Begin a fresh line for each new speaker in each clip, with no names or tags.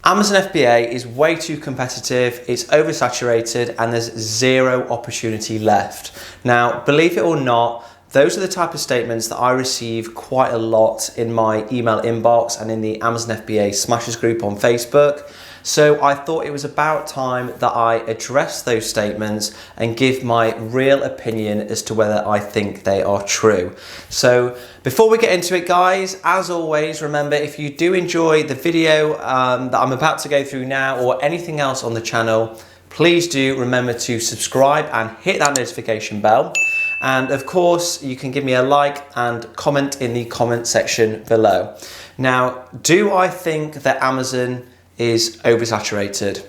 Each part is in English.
Amazon FBA is way too competitive, it's oversaturated, and there's zero opportunity left. Now, believe it or not, those are the type of statements that I receive quite a lot in my email inbox and in the Amazon FBA Smashers group on Facebook. So I thought it was about time that I address those statements and give my real opinion as to whether I think they are true. So before we get into it, guys, as always, remember, if you do enjoy the video that I'm about to go through now or anything else on the channel, please do remember to subscribe and hit that notification bell. And of course, you can give me a like and comment in the comment section below. Now, do I think that Amazon is oversaturated?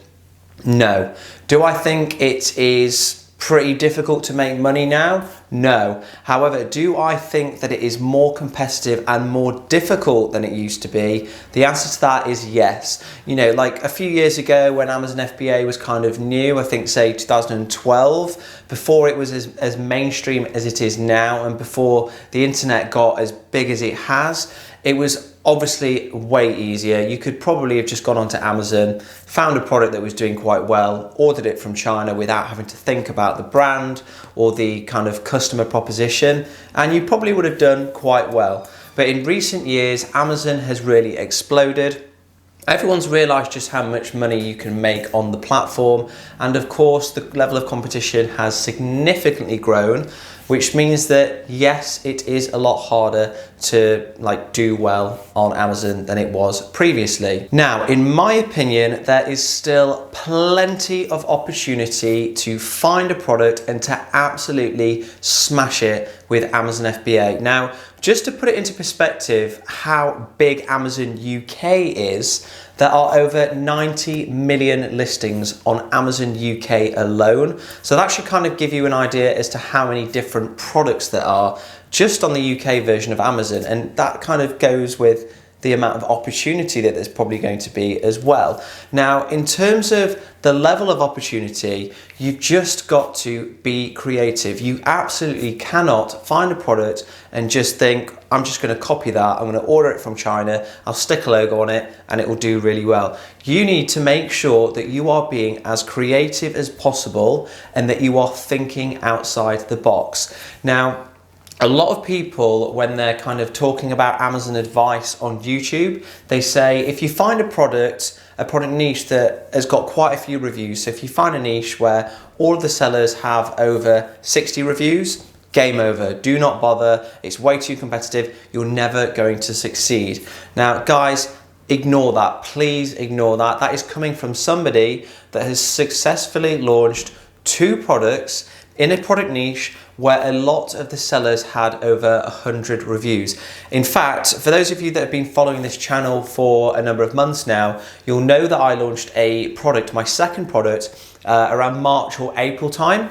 No. Do I think it is pretty difficult to make money now? No. However, do I think that it is more competitive and more difficult than it used to be? The answer to that is yes. You know, like a few years ago when Amazon FBA was kind of new, I think say 2012, before it was as mainstream as it is now and before the internet got as big as it has, it was obviously way easier. You could probably have just gone onto Amazon, found a product that was doing quite well, ordered it from China without having to think about the brand or the kind of customer proposition, and you probably would have done quite well. But in recent years, Amazon has really exploded. Everyone's realised just how much money you can make on the platform, and of course the level of competition has significantly grown, which means that yes, it is a lot harder to do well on Amazon than it was previously. Now, in my opinion, there is still plenty of opportunity to find a product and to absolutely smash it with Amazon FBA. Now, just to put it into perspective how big Amazon UK is, there are over 90 million listings on Amazon UK alone. So that should kind of give you an idea as to how many different products there are just on the UK version of Amazon. And that kind of goes with the amount of opportunity that there's probably going to be as well. Now, in terms of the level of opportunity, you've just got to be creative. You absolutely cannot find a product and just think, I'm just going to copy that, I'm going to order it from China, I'll stick a logo on it and it will do really well. You need to make sure that you are being as creative as possible and that you are thinking outside the box. Now, a lot of people, when they're kind of talking about Amazon advice on YouTube, they say if you find a product niche that has got quite a few reviews, so if you find a niche where all of the sellers have over 60 reviews, game over, do not bother, it's way too competitive, you're never going to succeed. Now, guys, ignore that, please ignore that. That is coming from somebody that has successfully launched 2 products in a product niche where a lot of the sellers had over 100 reviews. In fact, for those of you that have been following this channel for a number of months now, you'll know that I launched a product, my second product, around March or April time.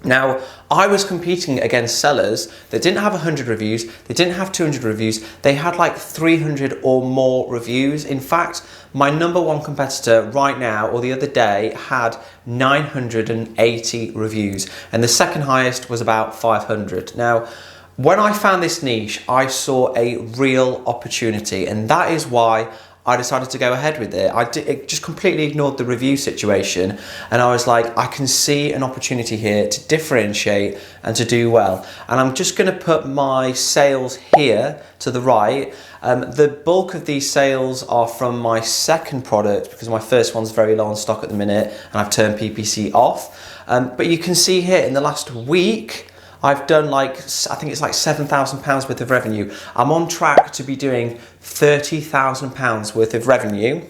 Now, I was competing against sellers that didn't have 100 reviews, they didn't have 200 reviews, they had like 300 or more reviews. In fact, my number one competitor right now, or the other day, had 980 reviews, and the second highest was about 500. Now, when I found this niche, I saw a real opportunity, and that is why I decided to go ahead with it. I just completely ignored the review situation, and I was like, I can see an opportunity here to differentiate and to do well. And I'm just going to put my sales here to the right. The bulk of these sales are from my second product because my first one's very low on stock at the minute and I've turned PPC off. But you can see here in the last week, I've done I think it's like £7,000 worth of revenue. I'm on track to be doing £30,000 worth of revenue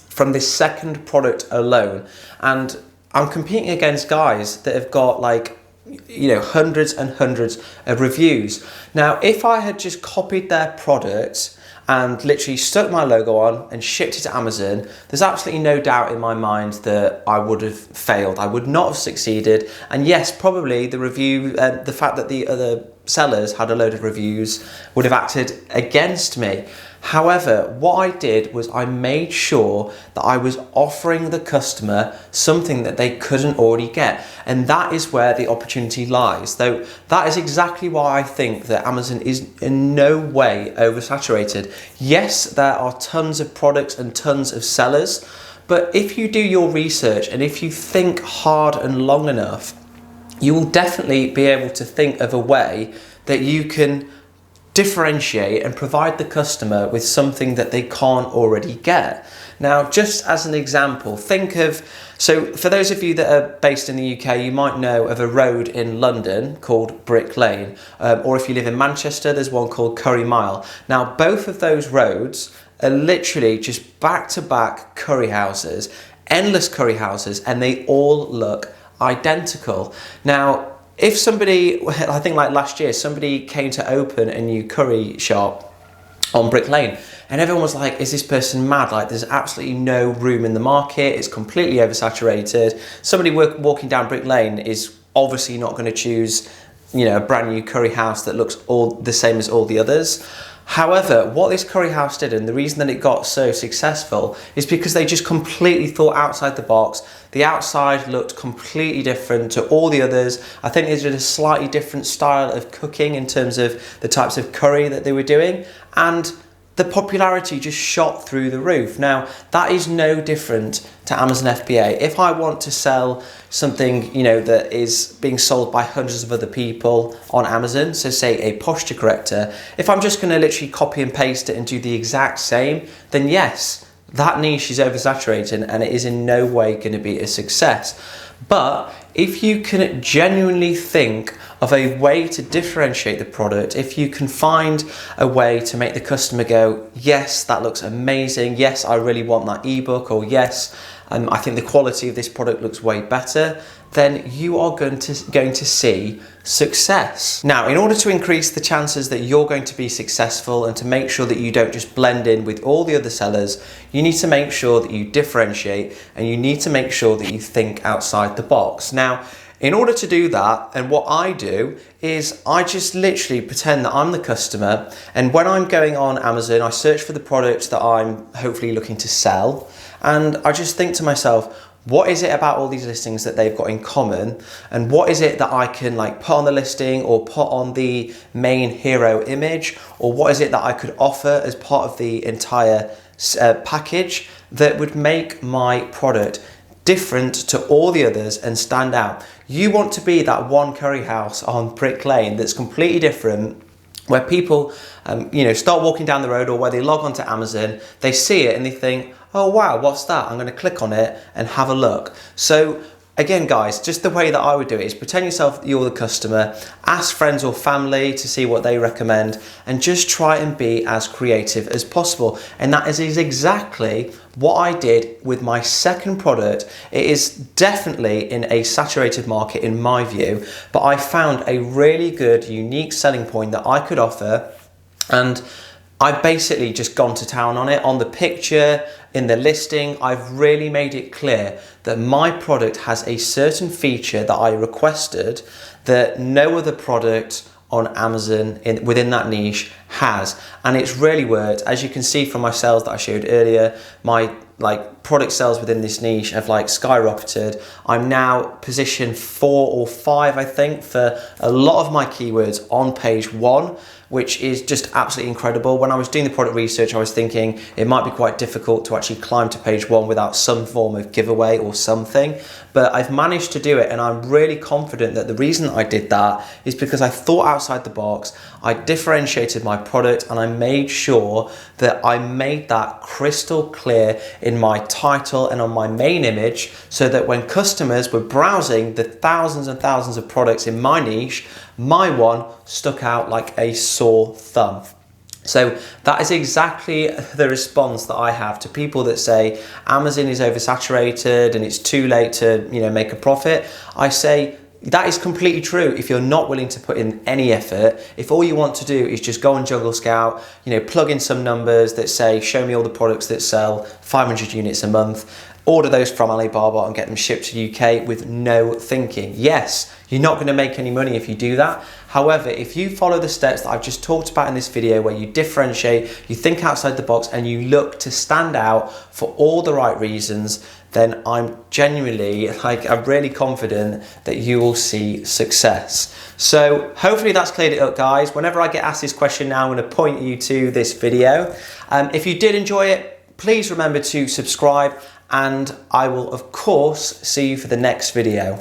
from this second product alone. And I'm competing against guys that have got hundreds and hundreds of reviews. Now, if I had just copied their product and literally stuck my logo on and shipped it to Amazon, there's absolutely no doubt in my mind that I would have failed. I would not have succeeded. And yes, probably the review, the fact that the other sellers had a load of reviews would have acted against me. However, what I did was I made sure that I was offering the customer something that they couldn't already get. And that is where the opportunity lies. Though that is exactly why I think that Amazon is in no way oversaturated. Yes, there are tons of products and tons of sellers, but if you do your research and if you think hard and long enough, you will definitely be able to think of a way that you can differentiate and provide the customer with something that they can't already get. Now, just as an example, so for those of you that are based in the UK, you might know of a road in London called Brick Lane, or if you live in Manchester, there's one called Curry Mile. Now, both of those roads are literally just back-to-back curry houses, endless curry houses, and they all look identical. Now, if somebody, I think like last year, somebody came to open a new curry shop on Brick Lane, and everyone was like, is this person mad? Like, there's absolutely no room in the market. It's completely oversaturated. Somebody walking down Brick Lane is obviously not going to choose, a brand new curry house that looks all the same as all the others. However, what this curry house did, and the reason that it got so successful, is because they just completely thought outside the box. The outside looked completely different to all the others. I think they did a slightly different style of cooking in terms of the types of curry that they were doing, and the popularity just shot through the roof. Now, that is no different to Amazon FBA. If I want to sell something, that is being sold by hundreds of other people on Amazon, so say a posture corrector, if I'm just going to literally copy and paste it and do the exact same, then yes, that niche is oversaturated and it is in no way going to be a success. But if you can genuinely think of a way to differentiate the product, if you can find a way to make the customer go, yes, that looks amazing, yes, I really want that ebook, or yes, I think the quality of this product looks way better, then you are going to see success. Now, in order to increase the chances that you're going to be successful and to make sure that you don't just blend in with all the other sellers, you need to make sure that you differentiate, and you need to make sure that you think outside the box. Now, in order to do that, and what I do is I just literally pretend that I'm the customer, and when I'm going on Amazon, I search for the product that I'm hopefully looking to sell, and I just think to myself, what is it about all these listings that they've got in common, and what is it that I can put on the listing or put on the main hero image, or what is it that I could offer as part of the entire package that would make my product different to all the others and stand out. You want to be that one curry house on Brick Lane that's completely different, where people start walking down the road, or where they log onto Amazon, they see it and they think, oh wow, what's that? I'm going to click on it and have a look. So again, guys, just the way that I would do it is pretend yourself you're the customer, ask friends or family to see what they recommend, and just try and be as creative as possible. And that is exactly what I did with my second product. It is definitely in a saturated market in my view, but I found a really good, unique selling point that I could offer, and I've basically just gone to town on it. On the picture, in the listing, I've really made it clear that my product has a certain feature that I requested that no other product on Amazon within that niche has. And it's really worked. As you can see from my sales that I showed earlier, my product sales within this niche have skyrocketed. I'm now positioned 4 or 5, I think, for a lot of my keywords on page 1, which is just absolutely incredible. When I was doing the product research, I was thinking it might be quite difficult to actually climb to page 1 without some form of giveaway or something, but I've managed to do it, and I'm really confident that the reason I did that is because I thought outside the box, I differentiated my product, and I made sure that I made that crystal clear in my title and on my main image, so that when customers were browsing the thousands and thousands of products in my niche, my one stuck out like a sore thumb. So that is exactly the response that I have to people that say Amazon is oversaturated and it's too late to make a profit. I say that is completely true if you're not willing to put in any effort. If all you want to do is just go on Jungle Scout, plug in some numbers that say show me all the products that sell 500 units a month, order those from Alibaba and get them shipped to the UK with no thinking. Yes, you're not going to make any money if you do that. However, if you follow the steps that I've just talked about in this video, where you differentiate, you think outside the box, and you look to stand out for all the right reasons, then I'm genuinely, I'm really confident that you will see success. So hopefully that's cleared it up, guys. Whenever I get asked this question now, I'm going to point you to this video. If you did enjoy it, please remember to subscribe, and I will of course see you for the next video.